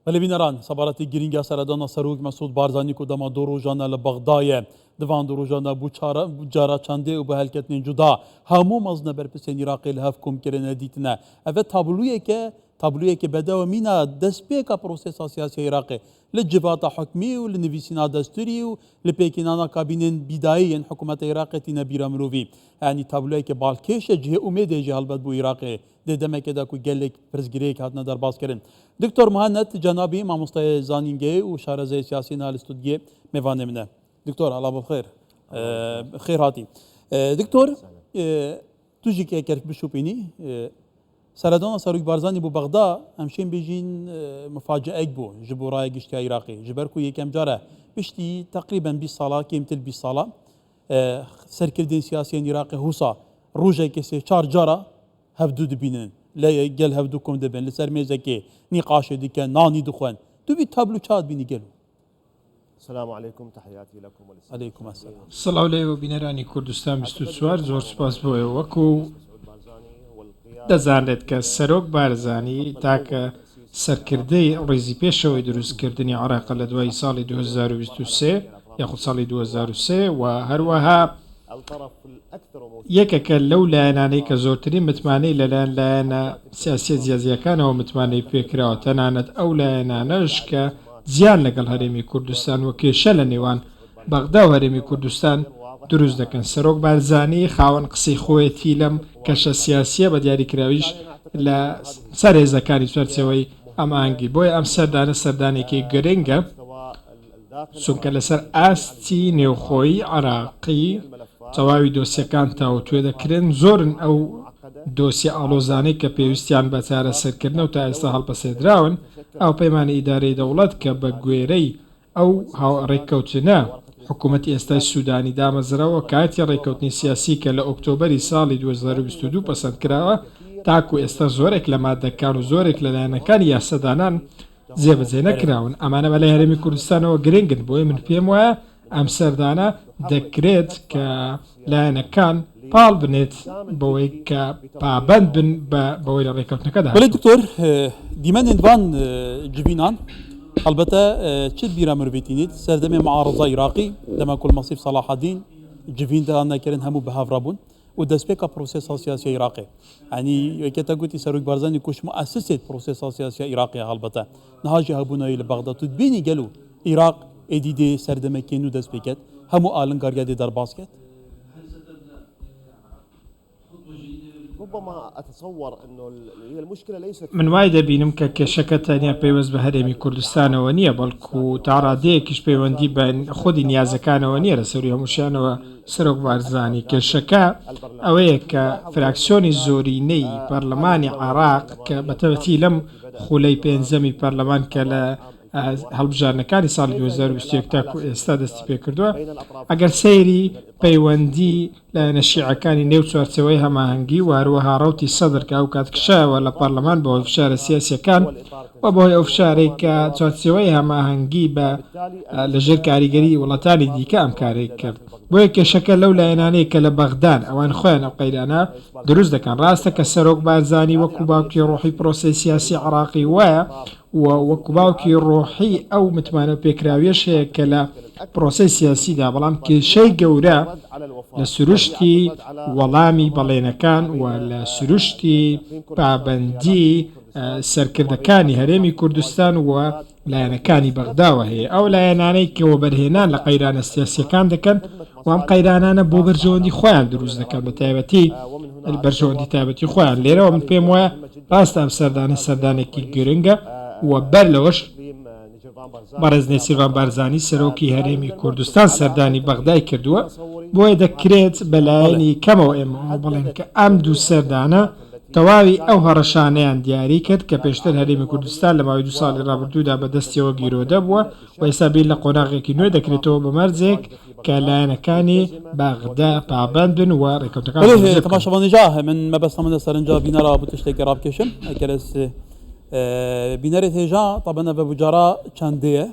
بله بینران سبارتی گرینگا سردان سروک مسعود بارزانی کو دما دو روزانه لبغداد دوان دو روزانه بوچارا چنده و به هلکتن جدا همو مزنه بر پسین عراقی لحف کم کرنه دیتنه اوه تابلویه که بده و مینا دست پیکا پروسیسا سیاسی عراقی لجبات حکمی و لنویسینا دستوری و لپیکینانا کابینین بیدایی حکومت عراقی تینا بیرا مروفی یعنی تابلویه که بالکش جه امیده جه البته بو عراقی ده دمه که دا کو گلک پرزگریک هاتنا در باز کرن دکتر مهند جنابی ماموستای زانینگی و شارزه سیاسی نال استودیو میوانه منه دکتر الله بخیر خیر هاتی دکتر توجی که کرد بشوپینی سردان سروک بارزانی بو بغداد همشین بیجین مفاجئه بو جبورای گشتی عراقی جبر کو یکم جاره بشتی تقریبا 20 ساله کمتر 20 ساله سرکردین سیاسی عراقی حوسا روجه کسی 4 جاره هفدو دبینن لا يقل هفدوكم دبن لسر ميزكي نقاش ديك ناني دخان تبي تابلو تشاد بيني قالوا السلام عليكم تحياتي لكم عليكم السلام السلام عليكم وبنراني كردستان بستوسوار زور سپاس بو وكو دەزانێت کە سەرۆک بارزانی تاکە سەرکردەی ڕێزی پێشەوەی دروستکردنی عێراق لە دوای ساڵی 2023 یاخود ساڵی 2023 و هەروەها یەکێکە لەو لایەنانەی کە زۆرترین متمانەی لەلایەن لایەنە سیاسیە جیازیەکانەوە متمانەی پێکراوە تەنانەت ئەو لایەنانەش کە زیان لەگەڵ هەرێمی کوردستان و کێشە لە نێوان بەغدا و هەرێمی کوردستان دروست دەکەن سەرۆک بارزانی خاوەن قسەی خۆیەتی لەم کەشە سیاسیە بە دیاریکراویش لە سەر هێزەکانی چوارچێوەی ئەم ئاهەنگی بۆیە ئەم سەردانە سەردانێکی گرنگە چونکە لەسەر ئاستی نێوخۆیی عێراقی تەواوی دۆسیەکان تاوتوێ دەکرێن زۆرن ئەو دۆسی ئاڵۆزانەی کە پێویستیان بە چارەسەرکردنە و تا ئێستا هەڵپەسێدراون ئەو پەیمانی ئیدارەی دەوڵەت کە بە گوێرەی ئەو ڕێککەوتنە حکوومەتی ئێستای سوودانی دامەزراوە کاتی ڕێککەوتنی سیاسی کە لە ئۆکتۆبەری ساڵی 2022 پەسەند کراوە تاکو ئێستا زۆرێک لە مادەکان و زۆرێک لە لایەنەکانی یاسەدانان جێبەجێ نەکراون ئەمانە بەلای هەرێمی کوردستانەوە گرنگن بۆیە من پێم وایە ئەم سەردانە دەکرێت کە لایەنەکان پاڵ بنێت بەوەی کە پابەند بن بەوەی لە ڕێککەوتنەکە دا ولی دکتۆر دیمەن ئەندوان جوینان البته چه بیرا مرویتینید سردمه معارضه عراقی دما کل مصیف صلاح الدین جوین دان نکردن همو به هفرابون و دست پیکا پروسس سیاسی عراقی یعنی که تا گویی سروک بارزانی کش مؤسسه پروسس سیاسی عراقی البته نهاجی هبونایی لبغداد تدبینی گلو عراق ادیده سردمه کنو دست پیکت همو آلن کارگردی در باسکت ربما أتصور أنه هي المشكلة ليست من وای دەبینم کە کێشەکە تەنیا پەیوەست بە هەرێمی کوردستانەوە نییە بەڵکو تا ڕادەیەکیش پەیوەندی بە خودی نیازەکانەوە نییە لە سەروی هەمووشیانەوە سەرۆک بارزانی کێشەکە ئەوەیە کە فراکسیۆنی زۆرینەی پەرلەمانی عێراق کە بەتەبەتی لەم خولەی پێنجەمی پەرلەمان کە لە هەڵبژارنەکانی ساڵی 2021 تا ئێستا دەستی پێ کردووە ئەگەر سەیری پەیوەندی لە نەشیعەکانی نێو چوارچەوەی هەماهەنگی و هەروەها ڕەوتی سەدرکە ئەو کاتکشایەوە لە پەرلەمان بەوەی فشارە سیاسیەکان و بەهۆی ئەو فشارەی کە چوارچەوەی هەماهەنگی بە لەژێر کاریگەری وڵاتانی دیکە ئەم کارێک کرد بۆیە کێشەکە لەو لایەنانەی کە لە بەغدان ئەوان خۆیان ئەو قەیرانە دروست دەکەن ڕاستە کە سەرۆک بارزانی وەکو باوکی ڕۆحی پرۆسەی سیاسی عێراقی وایە و وەکو باوکی ڕۆحی ئەو متمانە پێکراویەش هەیە کە لە پرۆسەی سیاسیدا بەڵام کێشەی گەورە لە سروشتی وەڵامی بەڵێنەکان و لە سروشتی پابەندی سەرکردەکانی هەرێمی کوردستان و لایەنەکانی بەغداوە هەیە ئەو لایەنانەی کەوە بەرهێنان لە قەیرانە سیاسیەکان دەکەن و ئەم قەیرانانە بۆ بەرژەوەندی خۆیان دروست دەکەن بە تایبەتی بەرژەوەندی تایبەتی خۆیان لێرەوە من پێم وایە ڕاستە ئەم سەردانە سەردانێکی گرنگە و بەر لەوەش بەڕێزنەی سیروان بارزانی سەرۆکی هەرێمی کوردستان سەردانی بەغدای کردووە بۆیە دەکرێت بەلایەنی کەمەوە ئێمە بڵێن کە ئەم دوو سەردانە تەواوی ئەو هەڕەشانەیان دیاری کرد کە پێشتر هەرێمی کوردستان لە ماوەی 2 ساڵی ڕابردوودا بەدەستیەوە گیرۆدە بووە و ئێستا بیر لە قۆناغێکی نوێ دەکرێتەوە بە مەرجێک کە لایەنەکانی بەغدا پابەندن و ڕێکەوتەکان تەماشەوانی جا من مەبەستە منە سەرنجا بینەرا بۆ تشتێکی ڕابکێشم ئەکەرس بینەرێت هێژا طبعا بە بجارە چەندەیە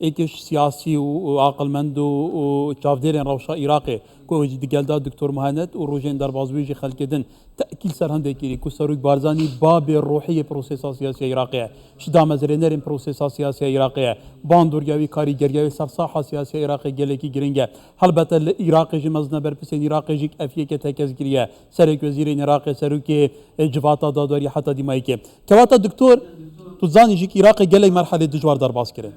ایکش سیاسی و عاقلمند و چافدرین روشا عراقی که دیگلدا دکتر مهند و روژن دربازویجی خلکدن تأکیل سر هنده کری که سروک بارزانی باب روحی پروسیسا سیاسی عراقیه شدا مزرینرین پروسیسا سیاسی عراقیه باندورگاوی کاریگریاوی سرساحه سیاسی عراقی گلکی گرینگه البته عراقی جی مزنه برپسین عراقی جی افیه که تکز گریه سرک وزیرین عراقی سروک جواتا داداری حتی دیمایی که کواتا دکتر تو زانی جی عراقی گلی مرحله دجوار درباز کرد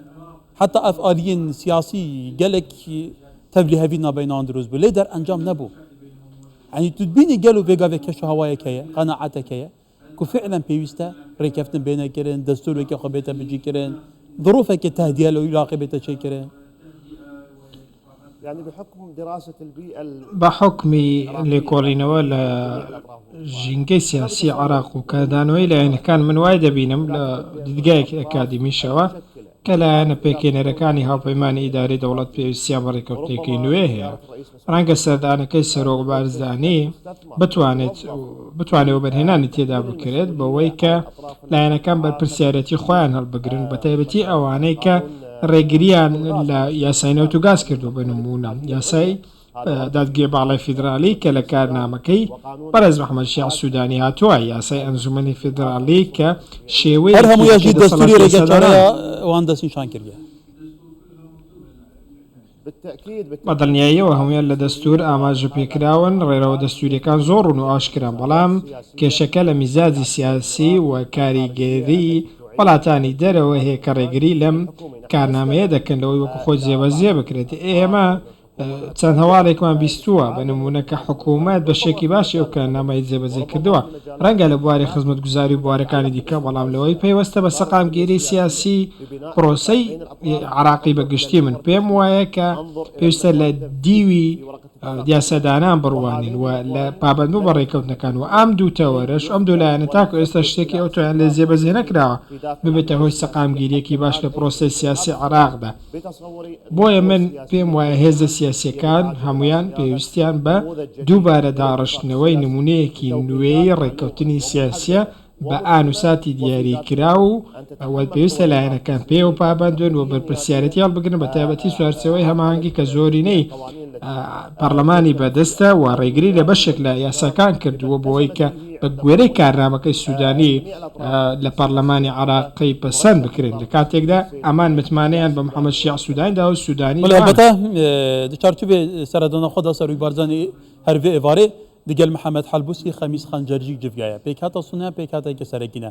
حتى أفعاليين سياسي قالك تبلي هفينا بين أندروز بليدر أنجام نبو يعني تدبيني قالوا فيقا فيكشو هوايا كيا قناعتا كيا كو فعلا بيوستا ريكفتن بينا كيرين دستور ويكا خبيتا بجي كيرين ظروفك تهديها لو يلاقي بيتا شي كيرين يعني بحكم دراسة البيئة بحكمي لكولينا ولا جنكي سياسي عراق وكادانوي لأن كان من وايد بينم دقائق أكاديمي شوا كلا أنا بيكين ركاني هاو بيماني إداري دولة بيوسيا مريكوتيكي نويه رانك سردانا كيسروق بارزاني بتواني وبرهناني تيدا بكريد بويكا لأن كان بالبرسيارتي خوان هالبقرن بتايبتي أوانيكا ڕێگریان لە یاسای نەوت و گاز کردو بنمونە یاسای دادگێ باڵای فیدرالی کە لە کارنامەکەی بەرز محەممەد شیع سوودانی هاتووە یاسای ئەنجومەنی فیدرالی کە شێوەی هەر هەموو یاژی دەستوری ڕێگەچارەیە ئەوان دەستنیشان کردیە بەدڵنیاییەوە هەمویان لە دەستور ئاماژە پێکراون ڕێرەوە دەستوریەکان زۆڕون و ئاشکران بەڵام کێشەکە لە میزاجی سیاسی و کاریگەری وڵاتانی دەرەوە هەیە کە ڕێگری لەم کارنامەیە دەکەن لەوەی وەکو خۆی جێبەجێ بکرێت ئێمە چەند هەواڵێکمان بیستووە بە نمونە کە حکوومەت بەشێکی باشی ئەو کارنامەی جێبەجێ کردووە ڕەنگە لە بواری خزمەتگوزاری و بوارەکانی دیکە بەڵام لەوەی پێوەستە بە سەقامگیری سیاسی پرۆسەی عراقی بەگشتی من پێم وایە کە پێویستە لە دیوی دیاسەدانان بڕوانین و لە پابندبوو بە ڕێکەوتنەکان و ئەم دوو تەوەرەش ئەم دوو لایەنە تاکو ئێستا شتێکی ئەو تویان لێ جێبەجێ نەکراوە ببێتە هۆی سەقامگیریەکی باش لە پرۆسەی سیاسی عراقدا بۆیە من پێم وایە هێزە سیاسیەکان هەمویان پێویستیان بە دووبارە داڕشتنەوەی نمونەیەکی نوێی ڕێکەوتنی سیاسیە بە ئانووساتی دیاری کرا و ئەوەل پێویستە لایەنەکان پێ و پابندون و بەرپرسیارەتی هەڵبگرن بە تایبەتی سوارچەوەی هەماهەنگی کە زۆرینەی پەرلەمانی بەدەستە و ڕێگری لە بەشێک لە یاساکان کردووە بۆی کە بە گوێرەی کارنامەکەی سوودانی لە پەرلەمانی عراقی پەسەند بکرێن لە کاتێکدا ئەمان متمانەیان بە محەممەد شیع سوودانیدا و سوودانی البته چارچوبێ سەردەنا خۆدا سەروی بارزانی هەروێ ئێوارێ دگەل محەممەد حەلبوسی خەمیس خەنجەرجی جڤگایە پێکاتە سونیان پێکاتێکە سەرەکینە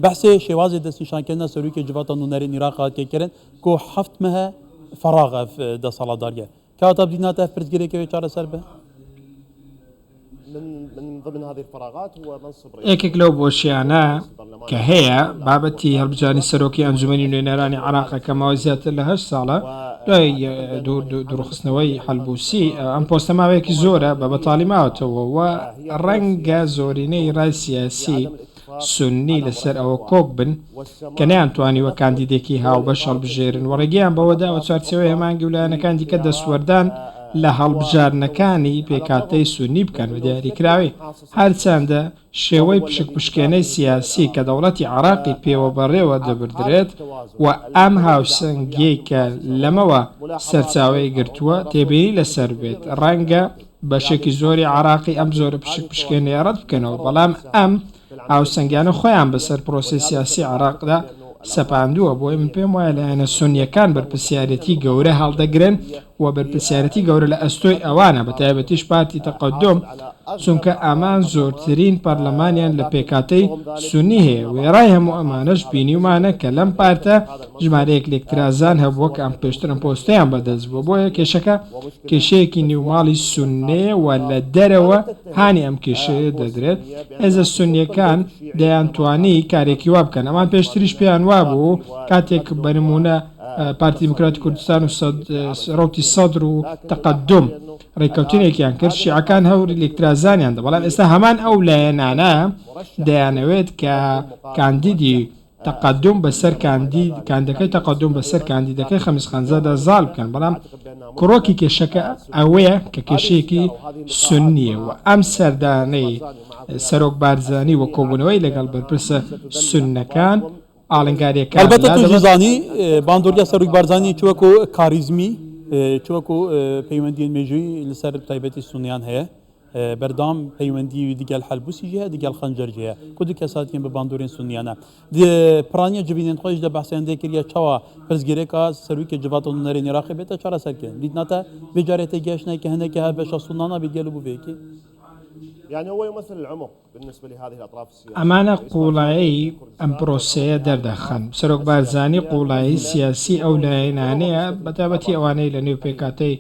بەحسێ شێوازی دەستنیشانکردنە سەروکی جڤاتە نونەرێن عێراق تێکردن کۆ حەفت مەهە فەراغە دەسەڵاتداریە کاتە بدیناتە پرسگیرێکەوەی چارەسەر بە من ضمن هذه الفراغات هو منصب یەکێک لەو بۆشیانە کە هەیە بابەتی هەڵبجانی سەرۆکی ئەنجومەنی نوێنەرانی عراقە کە ماوەی زیاتر لە 8 ساڵە دوای دوورخستنەوەی حەلبوسی ئەم پۆستە ماوەیەکی زۆرە بە بەتاڵی ماوەتەوە و ڕەنگە زۆرینەی ڕای سیاسی سنی لەسەر ئەوە کۆک بن کە نەیانتوانیوە کاندیدێکی هاوبەش هەڵبژێرن و ڕێگەیان بەوەداوە چارچەوەی هەمانگی و لایەنەکان دیکە دەسوەردان لە هەڵبژارنەکانی پێکاتەی سونی بکەن و دیاریکراوی هەرچەندە شێوەی پشکپشکێنەی سیاسی کە دەوڵەتی عراقی پێوە بەڕێوە دەبردرێت و ئەم هاوسەنگی کە لەمەوە سەرچاوەی گرتووە تێبینی لەسەر بێت ڕەنگە بەشێکی زۆری عراقی ئەم زۆرە پشکپشکێنەی ڕەت بکەنەوە بەڵام ئەم هاوسەنگیانە خۆیان بەسەر پرۆسی سیاسی عراقدا سەپاندووە بۆی من پێم وایە لایەنە سونیەکان بەرپرسیارەتی گەورە هەڵدەگرن و بەرپرسیارەتی گەورە لە ئەستۆی ئەوانە بە تایبەتیش پارتی تەقەدوم چونکە ئامان زۆرترین پەرلەمانیان لە پێکاتەی سونی هەیە وێڕای هەموو ئەمانەش بینیومانە کە لەم پارتە ژمارەیەک لێکترازان هەبووە کە ئەم پێشترم پۆستەیان بەدەست بووە بۆیە کێشەکە کێشەیەکی نیوماڵی سونەیە و لە دەرەوە هانی ئەم کێشەیە دەدرێت هێزە سونیەکان دەیانتوانی کارێکی وا بکەن ئەمان پێشتریش پێیان وابوو کاتێک بەنمونە پارتی دموکراتی کوردستان و ڕوتی سەدر و تەقەدوم ڕێکەوتنێکیان کرد شیعەکان هەوری لێکترازانیاندا بەڵام ئێستا هەمان ئەو لایەنانە دەیانەوێت کە کاندیدی تەقەدوم بەسەر کاندەکەی تەقەدوم بەسەر کاندیدەکەی خەمیس خەنجەدا زاڵ بکەن بەڵام کوڕۆکی کێشەکە ئەوەیە کە کێشەیەکی سونیە و ئەم سەردانەی سەرۆک بارزانی و کۆبوونەوەی لەگەڵ بەرپرسە سونەکان ئاڵنگاریەکان البته تو جزانی باندوریا سروک بارزانی چوکو کاریزمی چوکو پیوندی مجوی لسر تایبەتی سونیان هەیە بەردام پەیوەندی دیگەل حەلبوسی جهە دیگەل خەنجەر جهە کودی کەساتیان بە باندورین سونیانە پرانیە جبینێن خۆش دە بەحسیان دەکردە چاوە پرزگیرێکا سەروکی جوات و نەرێن عێراقی بێتە چارەسەرکردن دیتناتە بێجارێتە گەشتێکی هەندێکی هەر بەشە سونانە بێت بوو بێکی يعني هو يمثل العمق بالنسبة لهذه الأطراف السياسية. ئەمانە قوڵایی ئەم پرۆسەیە دەردەخەن سەرۆک بارزانی قوڵایی سیاسی ئەو لایەنانەیە بەتابەتی ئەوانەی لە نێو پێکاتەی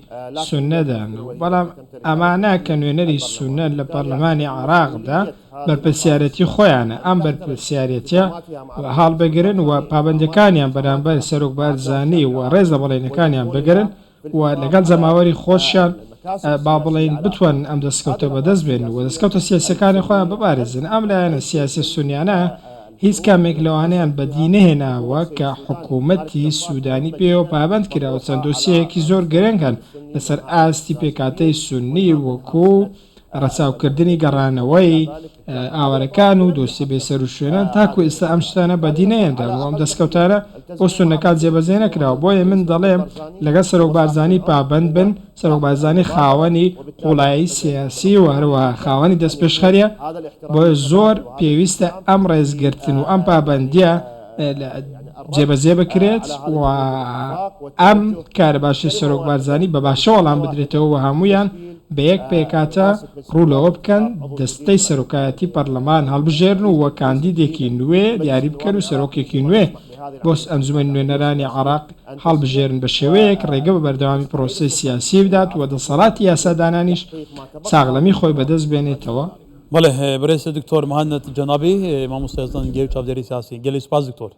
سونەدان بەڵام ئەمانە کە نوێنەری سونە لە پەرلەمانی عێراقدا بەرپرسیارەتی خۆیانە ئەم بەرپرسیارەتیە هەڵبەگرن و پابەندەکانیان بەرامبەر سەرۆک بارزانی و ڕێزە بەڵێنەکانیان بگرن و لەگەڵ زەماوەری خۆشیان با بڵین بتوان ئەم دەستکەوتە بەدەست بێن و دەستکەوتە سیاسەکانی خۆیان ببارێزن ئەم لایەنە سیاسی سونیانە هیچ کامێک لەوانەیان بەدی نەهێناوە کە حکوومەتی سوودانی پێوە پابند کراوە چەند دۆسیەیەکی زۆر گرنگن لەسەر ئاستی پێکاتەی سونی وەکو ڕەچاوکردنی گەڕانەوەی ئاوارەکان و دۆسی بێسەر و شوێنان تاکو ئێستا ئەم شتانە بەدی نەهێندا و ئەم دەستکەوتانە بۆ سونەکان جێبەجێ نەکراوە بۆیە من دەڵێم لەگەڵ سەرۆک بارزانی پابند بن سەرۆک بارزانی خاوەنی قوڵایی سیاسی و هەروەها خاوەنی دەستپێشخەریە بۆیە زۆر پێویستە ئەم ڕێزگرتن و ئەم پابەندیە جێبەجێ بکرێت و ئەم کارە باشی سەرۆک بارزانی بە باشە وەڵام بدرێتەوە و هەمویان بە یەک پێکاتە ڕوولەوە بکەن دەستەی سەرۆکایەتی پەرلەمان هەڵبژێرن و وە کاندیدێکی نوێ دیاری بکەن و سەرۆکێکی نوێ بۆ ئەنجومەن نوێنەرانی عێراق هەڵبژێرن بە شێوەیەک ڕێگە بە بەردەوامی پرۆسەی سیاسی بدات و دەسەڵاتی یاسادانانیش ساغڵەمی خۆی بەدەست بێنێتەوە. بله برئیس دکتور مهند جنابی مامۆستا ێزان گێو چاودێری سیاسی گەلی سپاس دکتۆر.